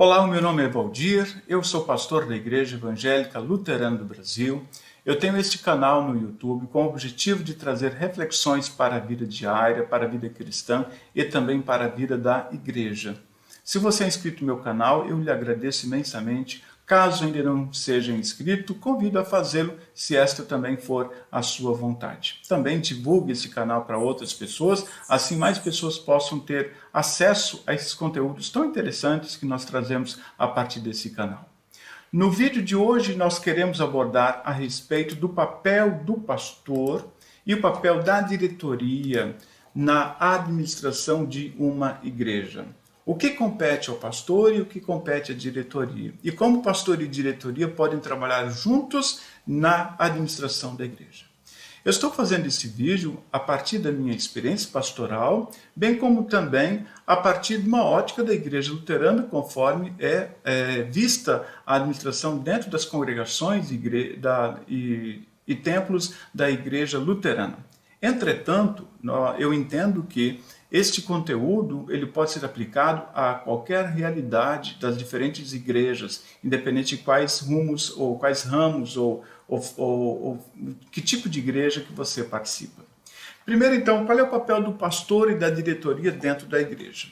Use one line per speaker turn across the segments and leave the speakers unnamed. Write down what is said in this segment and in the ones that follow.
Olá, o meu nome é Valdir, eu sou pastor da Igreja Evangélica Luterana do Brasil. Eu tenho este canal no YouTube com o objetivo de trazer reflexões para a vida diária, para a vida cristã e também para a vida da igreja. Se você é inscrito no meu canal, eu lhe agradeço imensamente. Caso ainda não seja inscrito, convido a fazê-lo, se esta também for a sua vontade. Também divulgue esse canal para outras pessoas, assim mais pessoas possam ter acesso a esses conteúdos tão interessantes que nós trazemos a partir desse canal. No vídeo de hoje, nós queremos abordar a respeito do papel do pastor e o papel da diretoria na administração de uma igreja. O que compete ao pastor e o que compete à diretoria? E como pastor e diretoria podem trabalhar juntos na administração da igreja? Eu estou fazendo esse vídeo a partir da minha experiência pastoral, bem como também a partir de uma ótica da Igreja Luterana, conforme é vista a administração dentro das congregações e templos da Igreja Luterana. Entretanto, eu entendo que este conteúdo ele pode ser aplicado a qualquer realidade das diferentes igrejas, independente de quais rumos ou quais ramos ou que tipo de igreja que você participa. Primeiro, então, qual é o papel do pastor e da diretoria dentro da igreja?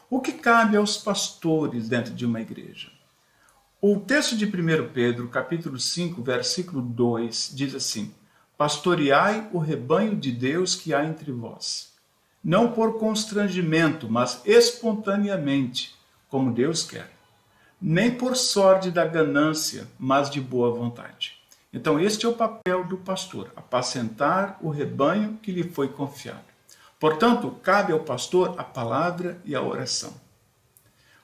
O que cabe aos pastores dentro de uma igreja? O texto de 1 Pedro, capítulo 5, versículo 2, diz assim: pastoreai o rebanho de Deus que há entre vós, não por constrangimento, mas espontaneamente, como Deus quer, nem por sorte da ganância, mas de boa vontade. Então este é o papel do pastor, apacentar o rebanho que lhe foi confiado. Portanto, cabe ao pastor a palavra e a oração.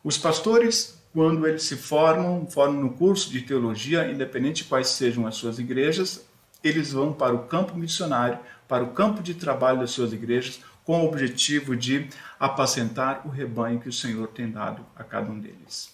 Os pastores, quando eles se formam no curso de teologia, independente de quais sejam as suas igrejas, eles vão para o campo missionário, para o campo de trabalho das suas igrejas, com o objetivo de apacentar o rebanho que o Senhor tem dado a cada um deles.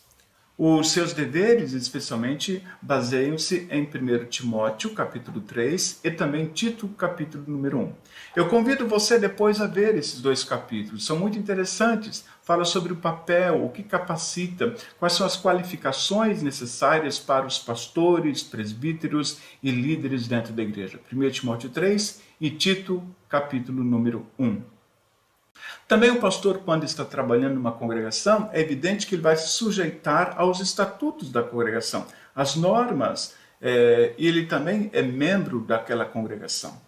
Os seus deveres, especialmente, baseiam-se em 1 Timóteo, capítulo 3, e também Tito, capítulo número 1. Eu convido você depois a ver esses dois capítulos, são muito interessantes. Fala sobre o papel, o que capacita, quais são as qualificações necessárias para os pastores, presbíteros e líderes dentro da igreja. 1 Timóteo 3 e Tito, capítulo número 1. Também o pastor, quando está trabalhando numa congregação, é evidente que ele vai se sujeitar aos estatutos da congregação, às normas, ele também é membro daquela congregação.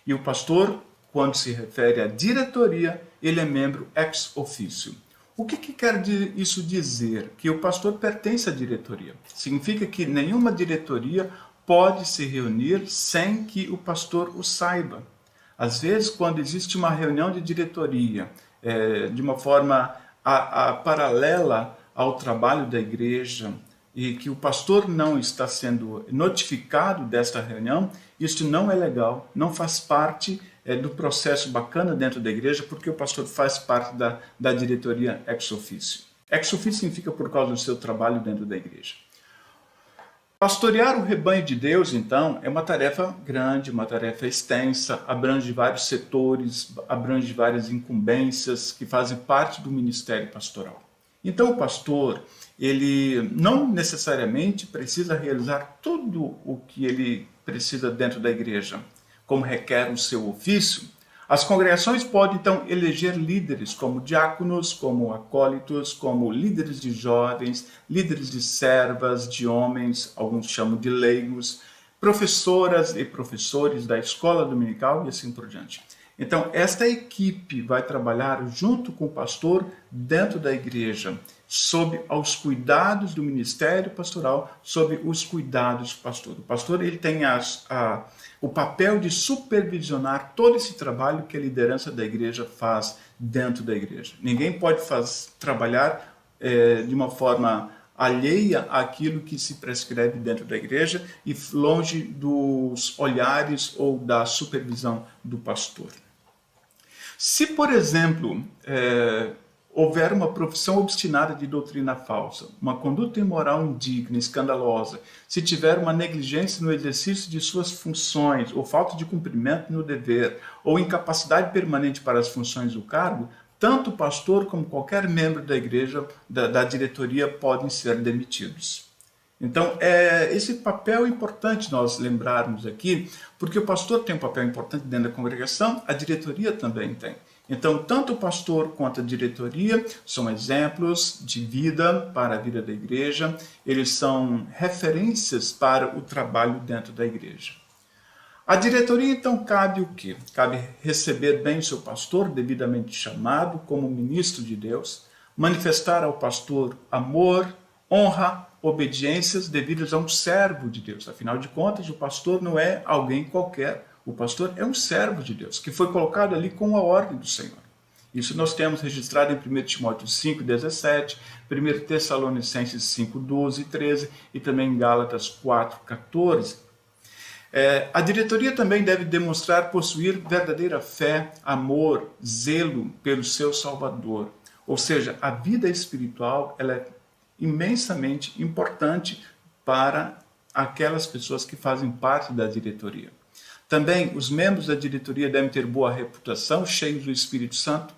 E o pastor, quando se refere à diretoria, ele é membro ex officio. O que quer isso dizer? Que o pastor pertence à diretoria. Significa que nenhuma diretoria pode se reunir sem que o pastor o saiba. Às vezes, quando existe uma reunião de diretoria, de uma forma paralela ao trabalho da igreja, e que o pastor não está sendo notificado desta reunião, isso não é legal, não faz parte do processo bacana dentro da igreja, porque o pastor faz parte da diretoria ex officio. Ex officio significa por causa do seu trabalho dentro da igreja. Pastorear o rebanho de Deus, então, é uma tarefa grande, uma tarefa extensa, abrange vários setores, abrange várias incumbências que fazem parte do ministério pastoral. Então, o pastor, ele não necessariamente precisa realizar tudo o que ele precisa dentro da igreja, como requer o seu ofício. As congregações podem, então, eleger líderes como diáconos, como acólitos, como líderes de jovens, líderes de servas, de homens, alguns chamam de leigos, professoras e professores da escola dominical e assim por diante. Então, esta equipe vai trabalhar junto com o pastor dentro da igreja, sob os cuidados do ministério pastoral, sob os cuidados do pastor. O pastor ele tem o papel de supervisionar todo esse trabalho que a liderança da igreja faz dentro da igreja. Ninguém pode trabalhar de uma forma alheia àquilo que se prescreve dentro da igreja e longe dos olhares ou da supervisão do pastor. Se, por exemplo, houver uma profissão obstinada de doutrina falsa, uma conduta imoral indigna, escandalosa, se tiver uma negligência no exercício de suas funções, ou falta de cumprimento no dever, ou incapacidade permanente para as funções do cargo, tanto o pastor como qualquer membro da igreja, da diretoria, podem ser demitidos. Então, esse papel é importante nós lembrarmos aqui, porque o pastor tem um papel importante dentro da congregação, a diretoria também tem. Então, tanto o pastor quanto a diretoria são exemplos de vida para a vida da igreja, eles são referências para o trabalho dentro da igreja. A diretoria, então, cabe o quê? Cabe receber bem o seu pastor, devidamente chamado como ministro de Deus, manifestar ao pastor amor, honra, obediências devidas a um servo de Deus. Afinal de contas, o pastor não é alguém qualquer. O pastor é um servo de Deus, que foi colocado ali com a ordem do Senhor. Isso nós temos registrado em 1 Timóteo 5,17, 1 Tessalonicenses 5, 12 e 13 e também em Gálatas 4, 14. A diretoria também deve demonstrar possuir verdadeira fé, amor, zelo pelo seu Salvador. Ou seja, a vida espiritual ela é imensamente importante para aquelas pessoas que fazem parte da diretoria. Também os membros da diretoria devem ter boa reputação, cheios do Espírito Santo.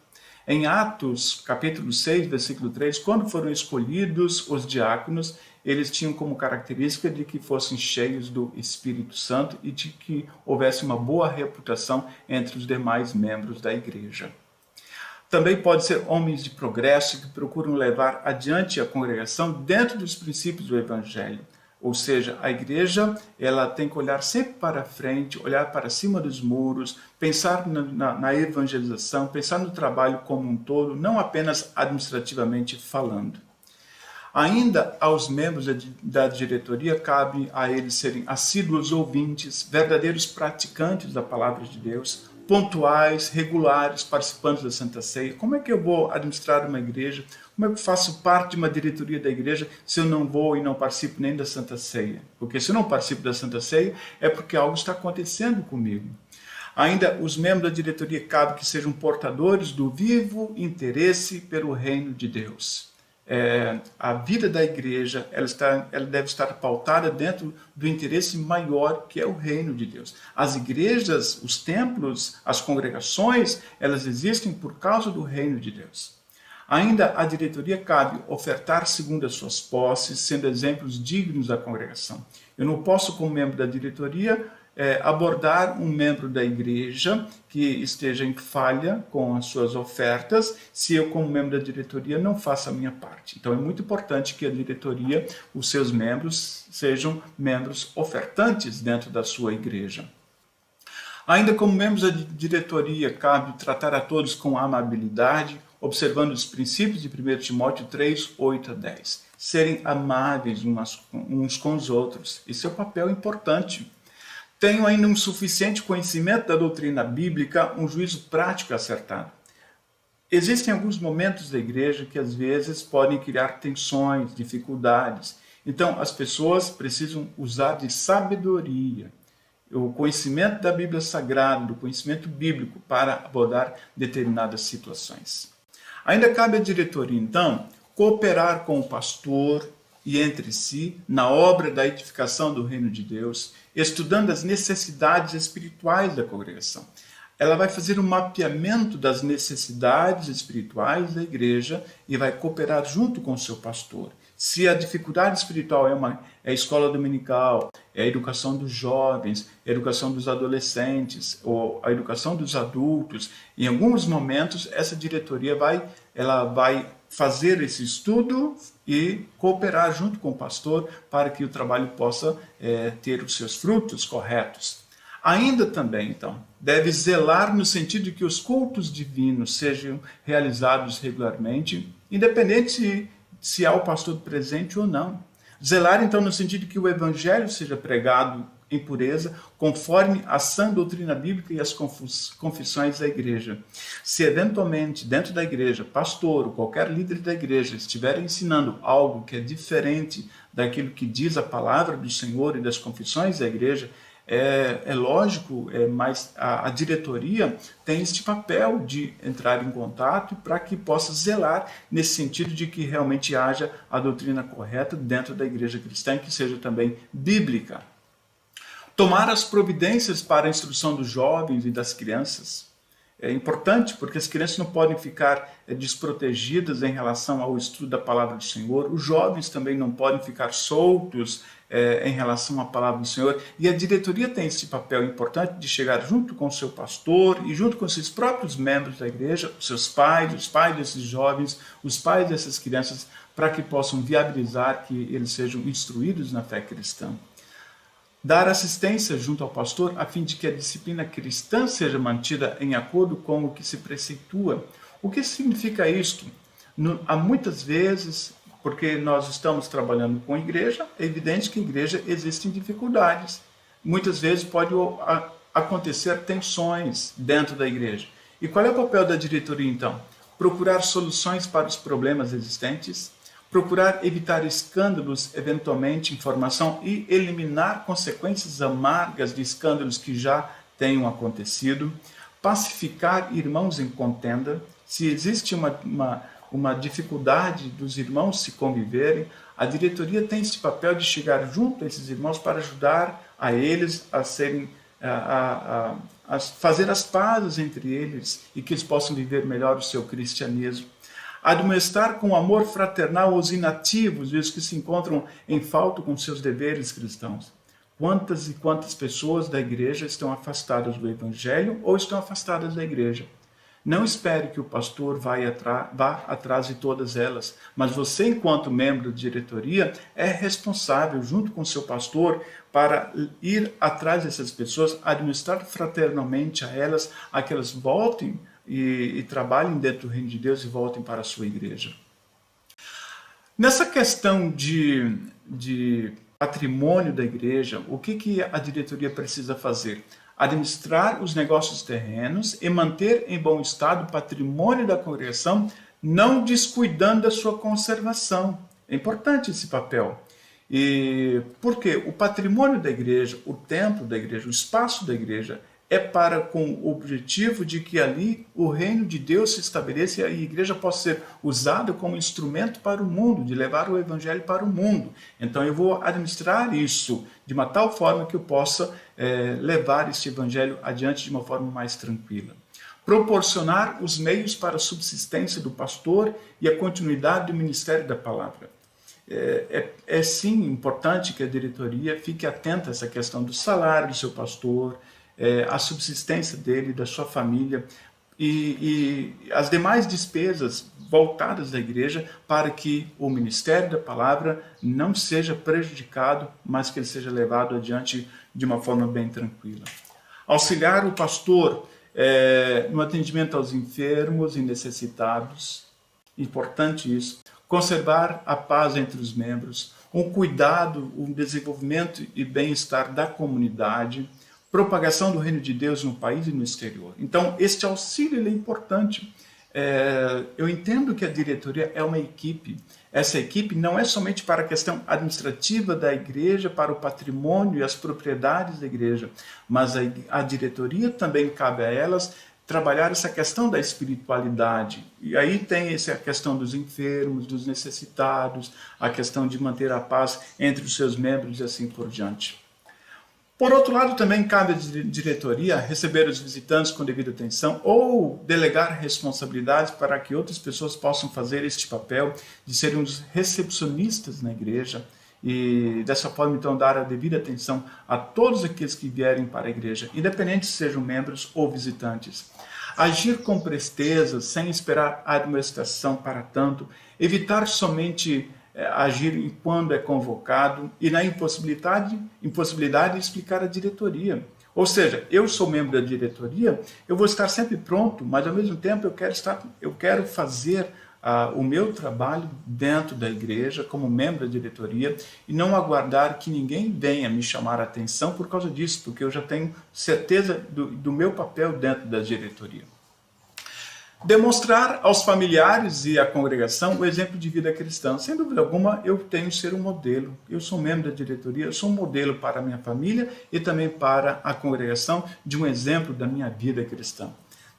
Em Atos, capítulo 6, versículo 3, quando foram escolhidos os diáconos, eles tinham como característica de que fossem cheios do Espírito Santo e de que houvesse uma boa reputação entre os demais membros da igreja. Também pode ser homens de progresso que procuram levar adiante a congregação dentro dos princípios do Evangelho. Ou seja, a igreja ela tem que olhar sempre para frente, olhar para cima dos muros, pensar na evangelização, pensar no trabalho como um todo, não apenas administrativamente falando. Ainda aos membros da diretoria cabe a eles serem assíduos ouvintes, verdadeiros praticantes da palavra de Deus, pontuais, regulares, participantes da Santa Ceia. Como é que eu vou administrar uma igreja? Como é que eu faço parte de uma diretoria da igreja se eu não vou e não participo nem da Santa Ceia? Porque se eu não participo da Santa Ceia é porque algo está acontecendo comigo. Ainda os membros da diretoria cabe que sejam portadores do vivo interesse pelo reino de Deus. A vida da igreja ela deve estar pautada dentro do interesse maior que é o reino de Deus. As igrejas, os templos, as congregações, elas existem por causa do reino de Deus. Ainda a diretoria cabe ofertar segundo as suas posses, sendo exemplos dignos da congregação. Eu não posso, como membro da diretoria, abordar um membro da igreja que esteja em falha com as suas ofertas, se eu, como membro da diretoria, não faço a minha parte. Então é muito importante que a diretoria, os seus membros, sejam membros ofertantes dentro da sua igreja. Ainda como membros da diretoria, cabe tratar a todos com amabilidade, observando os princípios de 1 Timóteo 3, 8 a 10. Serem amáveis uns com os outros. Esse é o papel importante. Tenho ainda um suficiente conhecimento da doutrina bíblica, um juízo prático e acertado. Existem alguns momentos da igreja que às vezes podem criar tensões, dificuldades. Então as pessoas precisam usar de sabedoria, o conhecimento da Bíblia Sagrada, do conhecimento bíblico para abordar determinadas situações. Ainda cabe à diretoria, então, cooperar com o pastor e entre si na obra da edificação do reino de Deus, estudando as necessidades espirituais da congregação. Ela vai fazer um mapeamento das necessidades espirituais da igreja e vai cooperar junto com o seu pastor. Se a dificuldade espiritual é a escola dominical, é a educação dos jovens, a educação dos adolescentes, ou a educação dos adultos, em alguns momentos essa diretoria vai fazer esse estudo e cooperar junto com o pastor para que o trabalho possa ter os seus frutos corretos. Ainda também, então, deve zelar no sentido de que os cultos divinos sejam realizados regularmente, independente se há o pastor presente ou não. Zelar, então, no sentido de que o evangelho seja pregado em pureza, conforme a sã doutrina bíblica e as confissões da igreja. Se eventualmente, dentro da igreja, pastor ou qualquer líder da igreja estiver ensinando algo que é diferente daquilo que diz a palavra do Senhor e das confissões da igreja, é lógico, mas a diretoria tem este papel de entrar em contato para que possa zelar nesse sentido de que realmente haja a doutrina correta dentro da igreja cristã e que seja também bíblica. Tomar as providências para a instrução dos jovens e das crianças. É importante porque as crianças não podem ficar desprotegidas em relação ao estudo da palavra do Senhor. Os jovens também não podem ficar soltos em relação à palavra do Senhor. E a diretoria tem esse papel importante de chegar junto com o seu pastor e junto com esses próprios membros da igreja, os pais desses jovens, os pais dessas crianças, para que possam viabilizar que eles sejam instruídos na fé cristã. Dar assistência junto ao pastor a fim de que a disciplina cristã seja mantida em acordo com o que se preceitua. O que significa isto? Há muitas vezes, porque nós estamos trabalhando com a igreja, é evidente que a igreja existem dificuldades. Muitas vezes pode acontecer tensões dentro da igreja. E qual é o papel da diretoria então? Procurar soluções para os problemas existentes, procurar evitar escândalos, eventualmente informação, e eliminar consequências amargas de escândalos que já tenham acontecido, pacificar irmãos em contenda. Se existe uma dificuldade dos irmãos se conviverem, a diretoria tem esse papel de chegar junto a esses irmãos para ajudar a eles a fazer as pazes entre eles e que eles possam viver melhor o seu cristianismo. Admoestar com amor fraternal os inativos e os que se encontram em falta com seus deveres cristãos. Quantas e quantas pessoas da igreja estão afastadas do evangelho ou estão afastadas da igreja? Não espere que o pastor vá atrás de todas elas, mas você, enquanto membro de diretoria, é responsável, junto com seu pastor, para ir atrás dessas pessoas, administrar fraternalmente a elas, a que elas voltem e trabalhem dentro do reino de Deus e voltem para a sua igreja. Nessa questão de patrimônio da igreja, o que a diretoria precisa fazer? Administrar os negócios terrenos e manter em bom estado o patrimônio da congregação, não descuidando da sua conservação. É importante esse papel. E por quê? O patrimônio da igreja, o templo da igreja, o espaço da igreja, é para com o objetivo de que ali o reino de Deus se estabeleça e a igreja possa ser usada como instrumento para o mundo, de levar o evangelho para o mundo. Então eu vou administrar isso de uma tal forma que eu possa levar esse evangelho adiante de uma forma mais tranquila. Proporcionar os meios para a subsistência do pastor e a continuidade do ministério da palavra. É sim importante que a diretoria fique atenta a essa questão do salário do seu pastor, a subsistência dele, da sua família e as demais despesas voltadas da igreja para que o ministério da palavra não seja prejudicado, mas que ele seja levado adiante de uma forma bem tranquila. Auxiliar o pastor no atendimento aos enfermos e necessitados, importante isso. Conservar a paz entre os membros, um cuidado, um desenvolvimento e bem-estar da comunidade, propagação do reino de Deus no país e no exterior. Então, este auxílio é importante. Eu entendo que a diretoria é uma equipe. Essa equipe não é somente para a questão administrativa da igreja, para o patrimônio e as propriedades da igreja, mas a diretoria também cabe a elas trabalhar essa questão da espiritualidade. E aí tem essa questão dos enfermos, dos necessitados, a questão de manter a paz entre os seus membros e assim por diante. Por outro lado, também cabe à diretoria receber os visitantes com devida atenção ou delegar responsabilidades para que outras pessoas possam fazer este papel de serem os recepcionistas na igreja e dessa forma então dar a devida atenção a todos aqueles que vierem para a igreja, independente se sejam membros ou visitantes. Agir com presteza, sem esperar admoestação para tanto, evitar somente agir quando é convocado e na impossibilidade de explicar a diretoria. Ou seja, eu sou membro da diretoria, eu vou estar sempre pronto, mas ao mesmo tempo eu quero fazer o meu trabalho dentro da igreja como membro da diretoria e não aguardar que ninguém venha me chamar a atenção por causa disso, porque eu já tenho certeza do meu papel dentro da diretoria. Demonstrar aos familiares e à congregação o exemplo de vida cristã. Sem dúvida alguma, eu tenho que ser um modelo. Eu sou membro da diretoria, eu sou um modelo para a minha família e também para a congregação de um exemplo da minha vida cristã.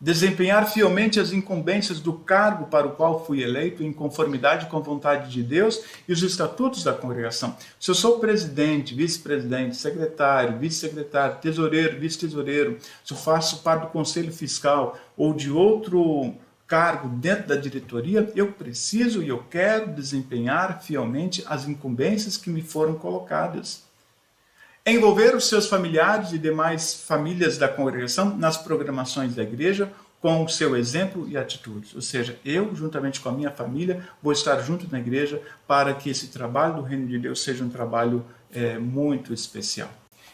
desempenhar fielmente as incumbências do cargo para o qual fui eleito em conformidade com a vontade de Deus e os estatutos da congregação. Se eu sou presidente, vice-presidente, secretário, vice-secretário, tesoureiro, vice-tesoureiro, se eu faço parte do conselho fiscal ou de outro cargo dentro da diretoria, eu preciso e eu quero desempenhar fielmente as incumbências que me foram colocadas. Envolver os seus familiares e demais famílias da congregação nas programações da igreja com o seu exemplo e atitudes. Ou seja, eu, juntamente com a minha família, vou estar junto na igreja para que esse trabalho do reino de Deus seja um trabalho muito especial.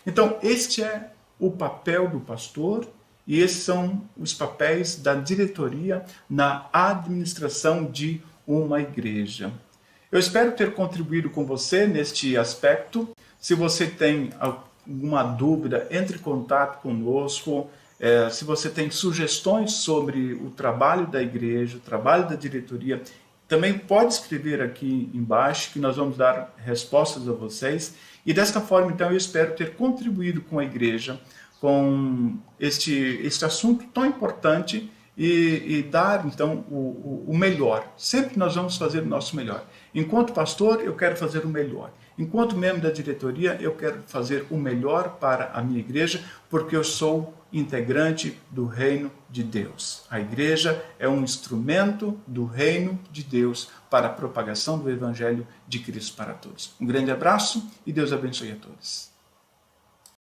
Então, este é o papel do pastor e esses são os papéis da diretoria na administração de uma igreja. Eu espero ter contribuído com você neste aspecto. Se você tem alguma dúvida, entre em contato conosco. Se você tem sugestões sobre o trabalho da igreja, o trabalho da diretoria, também pode escrever aqui embaixo que nós vamos dar respostas a vocês. E desta forma, então, eu espero ter contribuído com a igreja, com este assunto tão importante e dar, então, o melhor. Sempre nós vamos fazer o nosso melhor. Enquanto pastor, eu quero fazer o melhor. Enquanto membro da diretoria, eu quero fazer o melhor para a minha igreja, porque eu sou integrante do reino de Deus. A igreja é um instrumento do reino de Deus para a propagação do evangelho de Cristo para todos. Um grande abraço e Deus abençoe a todos.